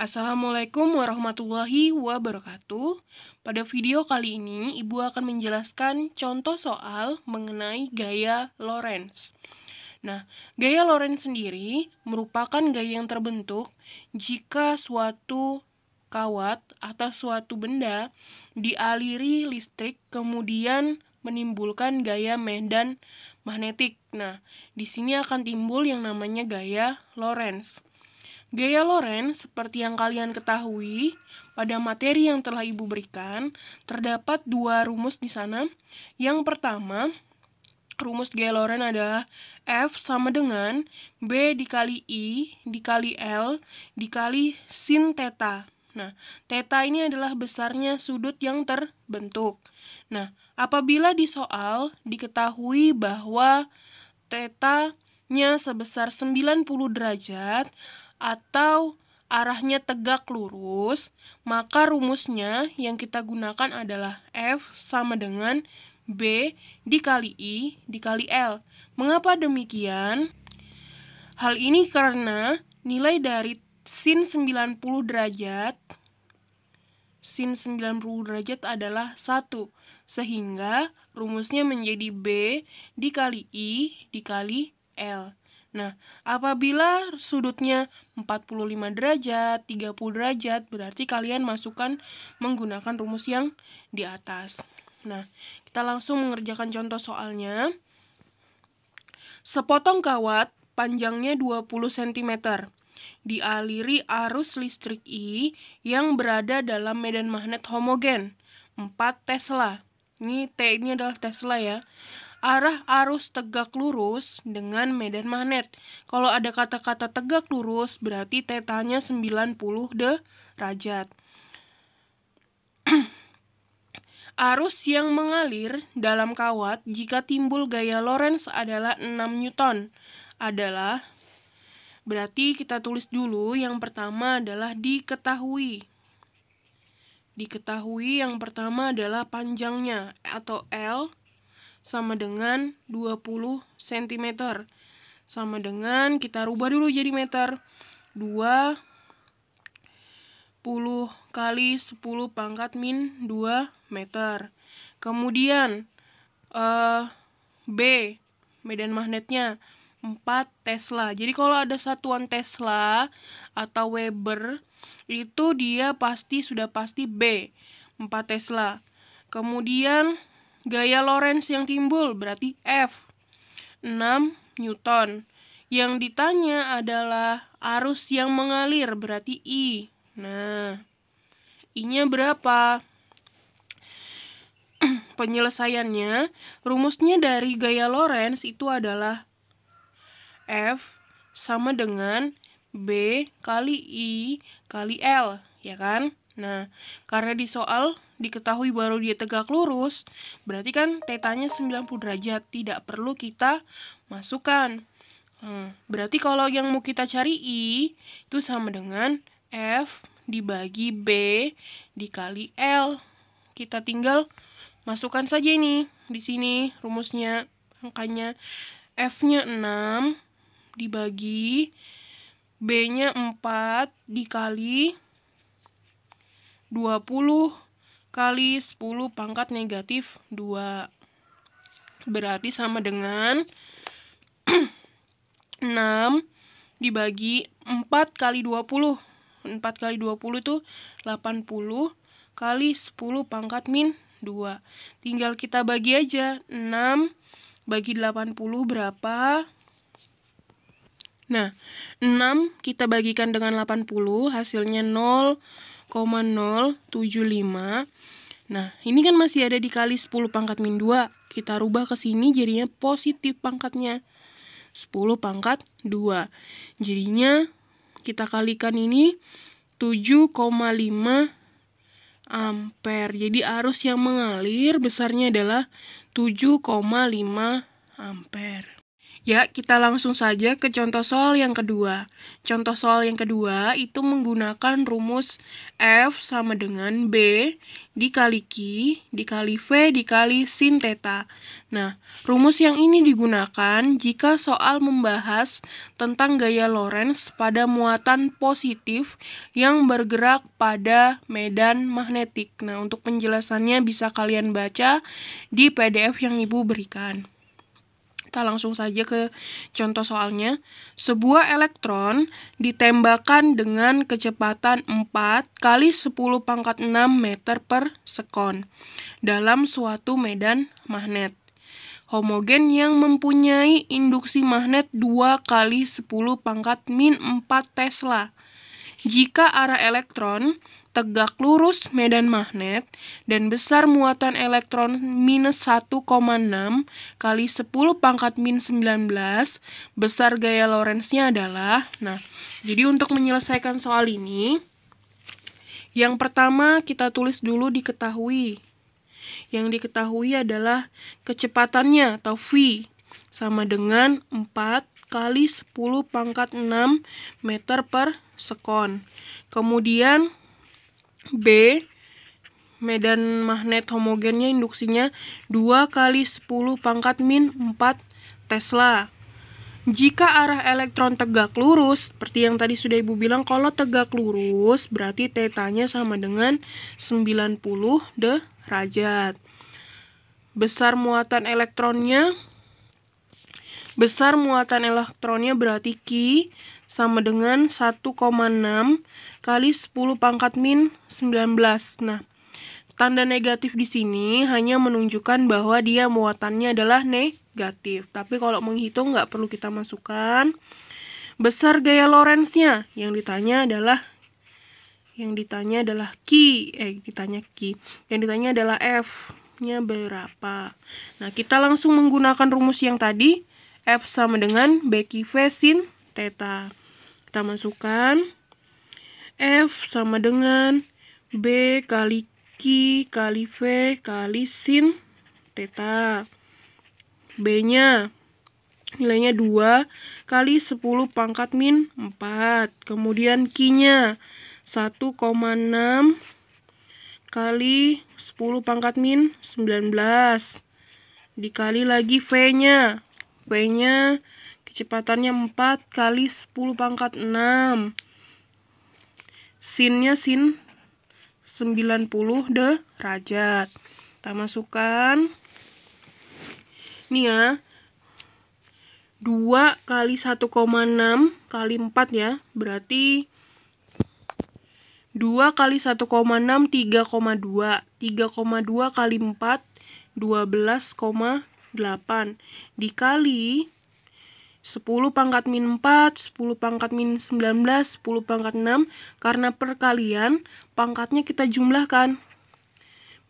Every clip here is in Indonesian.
Assalamualaikum warahmatullahi wabarakatuh. Pada video kali ini, Ibu akan menjelaskan contoh soal mengenai gaya Lorentz. Nah, gaya Lorentz sendiri merupakan gaya yang terbentuk jika suatu kawat atau suatu benda dialiri listrik kemudian menimbulkan gaya medan magnetik. Nah, di sini akan timbul yang namanya gaya Lorentz. Gaya Lorentz, seperti yang kalian ketahui, pada materi yang telah Ibu berikan, terdapat dua rumus di sana. Yang pertama, rumus gaya Lorentz adalah F sama dengan B dikali I dikali L dikali sin theta. Nah, theta ini adalah besarnya sudut yang terbentuk. Nah, apabila di soal diketahui bahwa theta-nya sebesar 90 derajat, atau arahnya tegak lurus, maka rumusnya yang kita gunakan adalah F sama dengan B dikali I dikali L. Mengapa demikian? Hal ini karena nilai dari sin 90 derajat adalah 1, sehingga rumusnya menjadi B dikali I dikali L. Nah, apabila sudutnya 45 derajat, 30 derajat, berarti kalian masukkan menggunakan rumus yang di atas. Nah, kita langsung mengerjakan contoh soalnya. Sepotong kawat panjangnya 20 cm dialiri arus listrik I yang berada dalam medan magnet homogen 4 Tesla. Ini T ini adalah Tesla ya. Arah arus tegak lurus dengan medan magnet. Kalau ada kata-kata tegak lurus, berarti tetanya 90 derajat. Arus yang mengalir dalam kawat jika timbul gaya Lorentz adalah 6 Newton. Berarti kita tulis dulu, yang pertama adalah diketahui. Diketahui yang pertama adalah panjangnya atau L sama dengan 20 cm. Sama dengan, kita rubah dulu jadi meter. 20 kali 10 pangkat min 2 meter. Kemudian B, medan magnetnya 4 Tesla. Jadi kalau ada satuan Tesla atau Weber, itu dia sudah pasti B, 4 Tesla. Kemudian gaya Lorentz yang timbul berarti F, 6 Newton. Yang ditanya adalah arus yang mengalir berarti I. Nah, I-nya berapa? Penyelesaiannya, rumusnya dari gaya Lorentz itu adalah F sama dengan B kali I kali L, ya kan? Nah, karena di soal diketahui baru dia tegak lurus, berarti kan tetanya 90 derajat, tidak perlu kita masukkan. Berarti kalau yang mau kita cari I, itu sama dengan F dibagi B dikali L. Kita tinggal masukkan saja ini, di sini rumusnya, angkanya F-nya 6 dibagi B-nya 4 dikali 20 kali 10 pangkat negatif 2. Berarti sama dengan 6 dibagi 4 kali 20. 4 kali 20 itu 80 kali 10 pangkat min 2. Tinggal kita bagi aja. 6 bagi 80 berapa? Nah, 6 kita bagikan dengan 80, hasilnya 0,075. Nah, ini kan masih ada dikali 10 pangkat min 2. Kita rubah ke sini jadinya positif pangkatnya. 10 pangkat 2. Jadinya kita kalikan ini 7,5 ampere. Jadi arus yang mengalir besarnya adalah 7,5 ampere. Ya, kita langsung saja ke contoh soal yang kedua. Contoh soal yang kedua itu menggunakan rumus F sama dengan B dikali Q dikali V dikali sin theta. Nah, rumus yang ini digunakan jika soal membahas tentang gaya Lorentz pada muatan positif yang bergerak pada medan magnetik. Nah, untuk penjelasannya bisa kalian baca di PDF yang Ibu berikan. Kita langsung saja ke contoh soalnya. Sebuah elektron ditembakkan dengan kecepatan 4 kali 10 pangkat 6 meter per sekon dalam suatu medan magnet homogen yang mempunyai induksi magnet 2 kali 10 pangkat min 4 Tesla. Jika arah elektron tegak lurus medan magnet dan besar muatan elektron minus 1,6 kali 10 pangkat min 19, besar gaya Lorentz-nya adalah, jadi untuk menyelesaikan soal ini, yang pertama kita tulis dulu diketahui. Yang diketahui adalah kecepatannya atau V sama dengan 4 kali 10 pangkat 6 meter per sekon. Kemudian B, medan magnet homogennya induksinya 2 kali 10 pangkat min 4 Tesla. Jika arah elektron tegak lurus, seperti yang tadi sudah Ibu bilang, kalau tegak lurus berarti tetanya sama dengan 90 derajat. Besar muatan elektronnya berarti Q sama dengan 1,6 kali 10 pangkat min 19. Nah, tanda negatif di sini hanya menunjukkan bahwa dia muatannya adalah negatif. Tapi kalau menghitung nggak perlu kita masukkan. Besar gaya Lorentz-nya yang ditanya adalah F-nya berapa. Nah, kita langsung menggunakan rumus yang tadi. F sama dengan BQ V sin theta. Kita masukkan F sama dengan B kali Q kali V kali sin theta. B-nya nilainya 2 kali 10 pangkat min 4. Kemudian Q-nya 1,6 kali 10 pangkat min 19. Dikali lagi V-nya. V-nya kecepatannya 4 kali 10 pangkat 6. Sin-nya sin 90 derajat. Kita masukkan. Ini ya. 2 kali 1,6 kali 4 ya. Berarti 2 kali 1,6 3,2. 3,2 kali 4 12,8 dikali 10 pangkat min 4, 10 pangkat min 19, 10 pangkat 6. Karena perkalian, pangkatnya kita jumlahkan.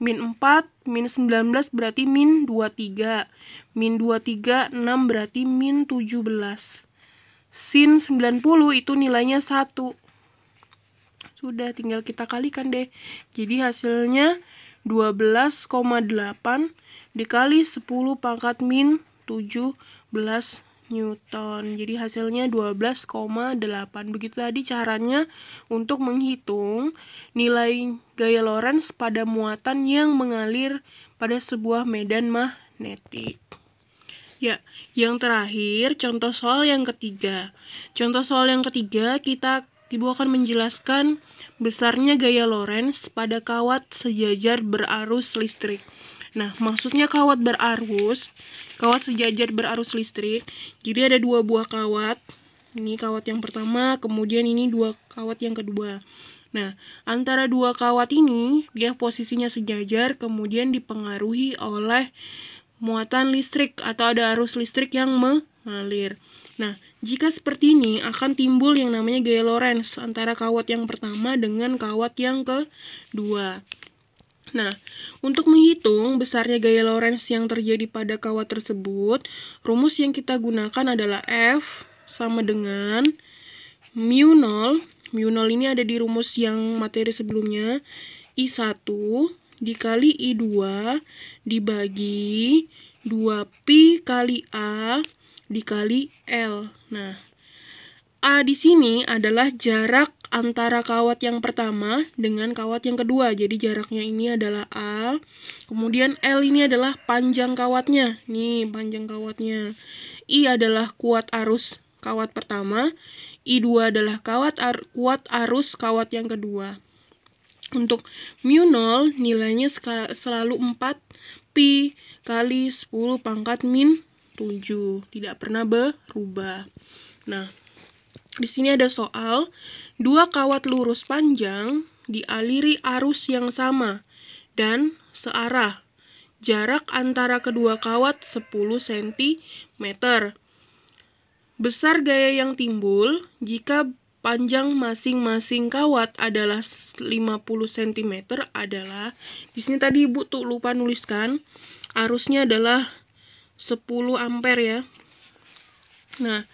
Min 4, min 19 berarti min 23. Min 23, 6 berarti min 17. Sin 90 itu nilainya 1. Sudah, tinggal kita kalikan deh. Jadi hasilnya 12,8 dikali 10 pangkat min 17 Newton. Jadi hasilnya 12,8. Begitu tadi caranya untuk menghitung nilai gaya Lorentz pada muatan yang mengalir pada sebuah medan magnetik. Ya, yang terakhir contoh soal yang ketiga. Contoh soal yang ketiga Ibu akan menjelaskan besarnya gaya Lorentz pada kawat sejajar berarus listrik. Nah, maksudnya kawat sejajar berarus listrik. Jadi ada 2 buah kawat. Ini kawat yang pertama, kemudian ini 2 kawat yang kedua. Nah, antara 2 kawat ini, dia posisinya sejajar, kemudian dipengaruhi oleh muatan listrik atau ada arus listrik yang mengalir. Nah, jika seperti ini akan timbul yang namanya gaya Lorentz antara kawat yang pertama dengan kawat yang kedua. Nah, untuk menghitung besarnya gaya Lorentz yang terjadi pada kawat tersebut, rumus yang kita gunakan adalah F sama dengan mu 0. Mu 0 ini ada di rumus yang materi sebelumnya. I1 dikali I2 dibagi 2pi kali A dikali L. Nah, A di sini adalah jarak antara kawat yang pertama dengan kawat yang kedua. Jadi jaraknya ini adalah A. Kemudian L ini adalah panjang kawatnya. Nih, panjang kawatnya. I adalah kuat arus kawat pertama. I2 adalah kuat arus kawat yang kedua. Untuk mu0 nilainya selalu 4 pi kali 10 pangkat min 7. Tidak pernah berubah. Nah, di sini ada soal, dua kawat lurus panjang dialiri arus yang sama dan searah. Jarak antara kedua kawat 10 cm. Besar gaya yang timbul jika panjang masing-masing kawat adalah 50 cm adalah, di sini tadi Ibu tuh lupa nuliskan, arusnya adalah 10 ampere ya. Nah,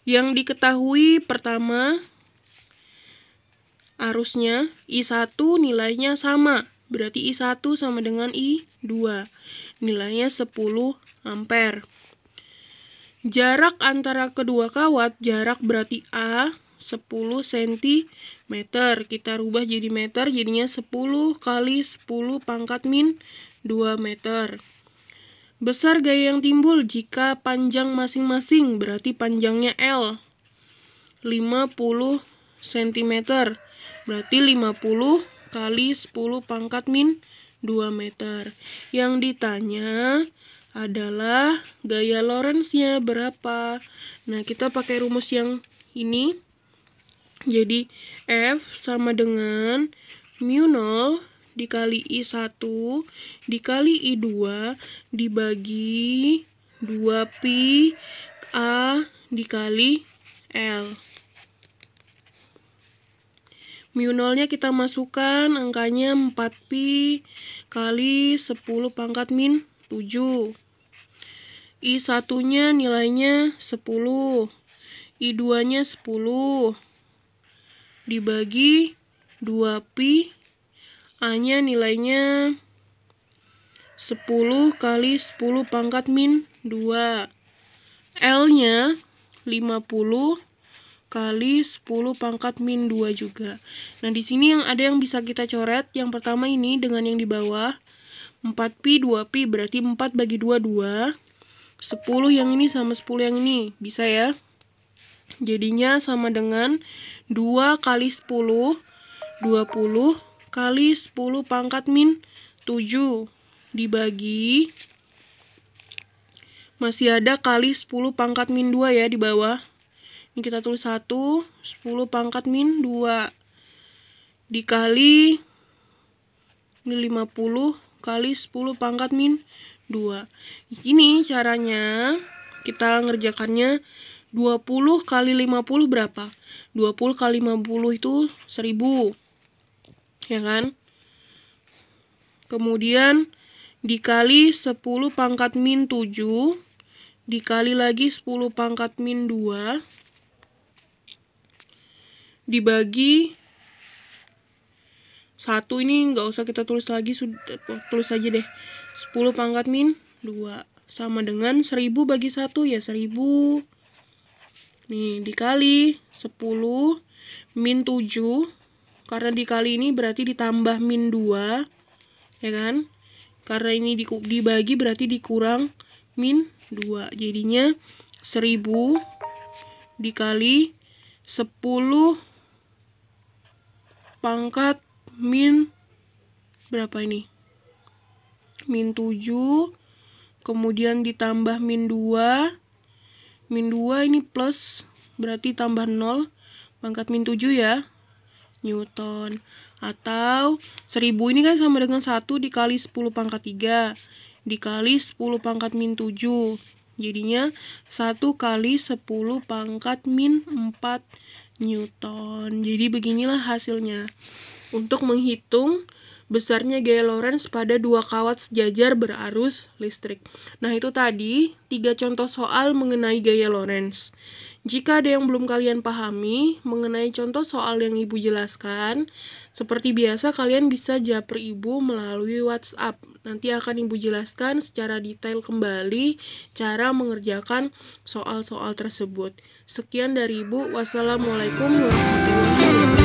yang diketahui pertama, arusnya I1 nilainya sama. Berarti I1 sama dengan I2. Nilainya 10 ampere. Jarak antara kedua kawat, jarak berarti A 10 cm. Kita rubah jadi meter, jadinya 10 kali 10 pangkat min 2 meter. Besar gaya yang timbul jika panjang masing-masing, berarti panjangnya L 50 cm. Berarti 50 kali 10 pangkat min 2 meter. Yang ditanya adalah gaya Lorentz-nya berapa. Nah, kita pakai rumus yang ini. Jadi, F sama dengan mu0 dikali I1 dikali I2 dibagi 2pi A dikali L. Mu0-nya kita masukkan, angkanya 4pi kali 10 pangkat min 7. I1-nya nilainya 10. I2-nya 10. Dibagi 2pi. A-nya nilainya 10 kali 10 pangkat min 2. L-nya 50 kali 10 pangkat min 2 juga. Nah, di sini ada yang bisa kita coret. Yang pertama ini dengan yang di bawah. 4pi, 2pi, berarti 4 bagi 2, 2. 10 yang ini sama 10 yang ini. Bisa ya? Jadinya sama dengan 2 kali 10, 20 kali 10 pangkat min 7. Dibagi, masih ada kali 10 pangkat min 2 ya di bawah. Ini kita tulis 1, 10 pangkat min 2. Dikali, ini 50 kali 10 pangkat min 2. Ini caranya, kita ngerjakannya 20 kali 50 berapa? 20 kali 50 itu 1000. Ya kan? Kemudian dikali 10 pangkat min 7, dikali lagi 10 pangkat min 2, dibagi 1, ini nggak usah kita tulis lagi, sudah tulis aja deh. 10 pangkat min 2 sama dengan 1000 bagi 1 ya 1000. Nih, dikali 10 min 7. Karena dikali ini berarti ditambah min 2, ya kan? Karena ini dibagi berarti dikurang min 2. Jadinya 1000 dikali 10 pangkat min berapa ini? Min 7. Kemudian ditambah min 2. Min 2 ini plus, berarti tambah 0. Pangkat min 7 ya. Newton. Atau 1000 ini kan sama dengan 1 dikali 10 pangkat 3 dikali 10 pangkat min 7. Jadinya 1 kali 10 pangkat min 4 Newton. Jadi beginilah hasilnya. Untuk menghitung besarnya gaya Lorentz pada dua kawat sejajar berarus listrik. Nah, itu tadi 3 contoh soal mengenai gaya Lorentz. Jika ada yang belum kalian pahami mengenai contoh soal yang Ibu jelaskan, seperti biasa kalian bisa japri Ibu melalui WhatsApp. Nanti akan Ibu jelaskan secara detail kembali cara mengerjakan soal-soal tersebut. Sekian dari Ibu. Wassalamualaikum warahmatullahi wabarakatuh.